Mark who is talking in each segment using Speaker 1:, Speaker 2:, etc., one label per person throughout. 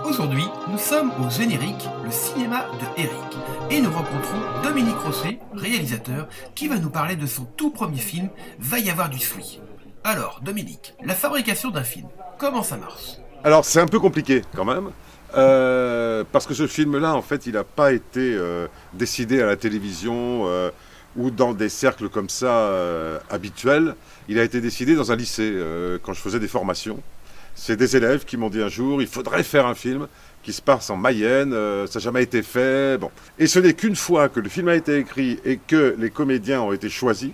Speaker 1: Aujourd'hui, nous sommes au Générique, le cinéma de Eric, et nous rencontrons Dominique Rosset, réalisateur, qui va nous parler de son tout premier film, Va y avoir du fruit. Alors, Dominique, la fabrication d'un film, comment ça marche?
Speaker 2: Alors c'est un peu compliqué quand même, parce que ce film-là, en fait, il n'a pas été décidé à la télévision ou dans des cercles comme ça habituels. Il a été décidé dans un lycée, quand je faisais des formations. C'est des élèves qui m'ont dit un jour, il faudrait faire un film qui se passe en Mayenne, ça n'a jamais été fait. Bon. Et ce n'est qu'une fois que le film a été écrit et que les comédiens ont été choisis,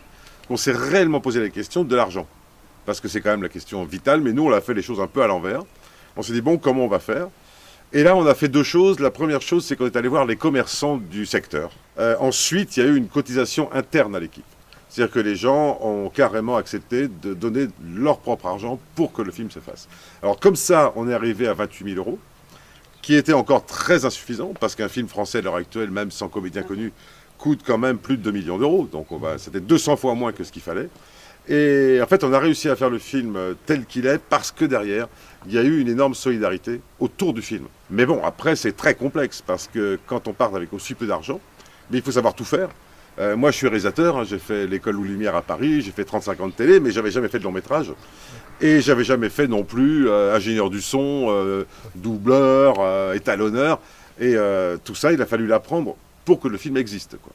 Speaker 2: qu'on s'est réellement posé la question de l'argent. Parce que c'est quand même la question vitale, mais nous, on a fait les choses un peu à l'envers. On s'est dit, bon, comment on va faire? Et là, on a fait deux choses. La première chose, c'est qu'on est allé voir les commerçants du secteur. Ensuite, il y a eu une cotisation interne à l'équipe. C'est-à-dire que les gens ont carrément accepté de donner leur propre argent pour que le film se fasse. Alors, comme ça, on est arrivé à 28 000 euros, qui était encore très insuffisant, parce qu'un film français à l'heure actuelle, même sans comédien connu, coûte quand même plus de 2 millions d'euros. Donc, c'était 200 fois moins que ce qu'il fallait. Et en fait, on a réussi à faire le film tel qu'il est parce que derrière, il y a eu une énorme solidarité autour du film. Mais bon, après, c'est très complexe parce que quand on part avec aussi peu d'argent, mais il faut savoir tout faire. Moi, je suis réalisateur, hein, j'ai fait l'école Louis Lumière à Paris, j'ai fait 35 ans de télé, mais j'avais jamais fait de long métrage. Et j'avais jamais fait non plus ingénieur du son, doubleur, étalonneur. Et tout ça, il a fallu l'apprendre pour que le film existe, quoi.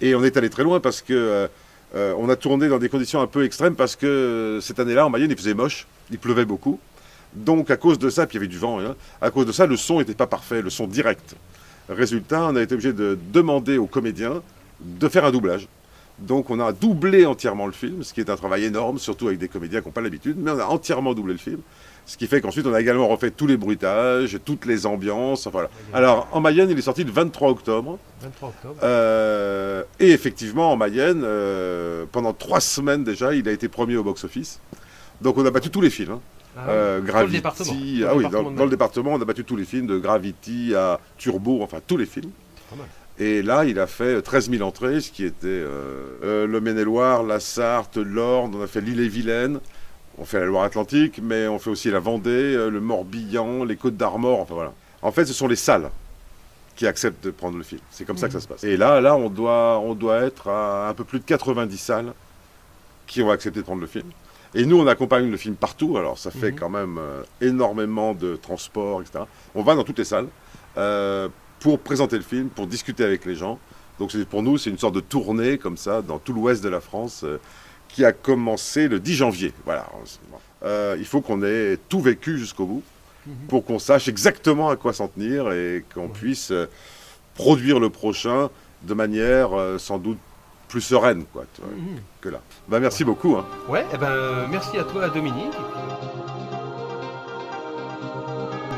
Speaker 2: Et on est allé très loin parce que on a tourné dans des conditions un peu extrêmes parce que cette année-là, en Mayenne, il faisait moche, il pleuvait beaucoup. Donc à cause de ça, puis il y avait du vent, hein, à cause de ça, le son n'était pas parfait, le son direct. Résultat, on a été obligé de demander aux comédiens de faire un doublage. Donc on a doublé entièrement le film, ce qui est un travail énorme, surtout avec des comédiens qui n'ont pas l'habitude, mais on a entièrement doublé le film. Ce qui fait qu'ensuite, on a également refait tous les bruitages, toutes les ambiances. Enfin, voilà. Alors, en Mayenne, il est sorti le 23 octobre.
Speaker 3: 23 octobre.
Speaker 2: Et effectivement, en Mayenne, pendant 3 semaines déjà, il a été premier au box-office. Donc, on a battu tous les films. Hein.
Speaker 3: Dans le département.
Speaker 2: Ah oui, dans le département, on a battu tous les films, de Gravity à Turbo, enfin, tous les films.
Speaker 3: Pas mal.
Speaker 2: Et là, il a fait 13 000 entrées, ce qui était le Maine-et-Loire, la Sarthe, l'Orne, on a fait l'Ille-et-Vilaine. On fait la Loire-Atlantique, mais on fait aussi la Vendée, le Morbihan, les Côtes-d'Armor, enfin voilà. En fait, ce sont les salles qui acceptent de prendre le film. C'est comme ça que ça se passe. Et là, on doit être à un peu plus de 90 salles qui ont accepté de prendre le film. Et nous, on accompagne le film partout, alors ça fait quand même énormément de transport, etc. On va dans toutes les salles pour présenter le film, pour discuter avec les gens. Donc pour nous, c'est une sorte de tournée comme ça, dans tout l'ouest de la France, qui a commencé le 10 janvier. Voilà. Il faut qu'on ait tout vécu jusqu'au bout pour qu'on sache exactement à quoi s'en tenir et qu'on puisse produire le prochain de manière sans doute plus sereine, quoi, tu vois, que là. Bah, merci beaucoup. Hein.
Speaker 3: Ouais, eh ben, merci à toi, Dominique.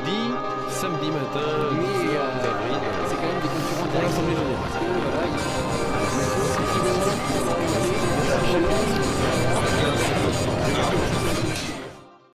Speaker 3: Dit samedi matin,
Speaker 4: Mais
Speaker 3: 10 avril,
Speaker 4: c'est quand même des concurrents
Speaker 3: pour l'Assemblée
Speaker 4: directs.
Speaker 3: générale.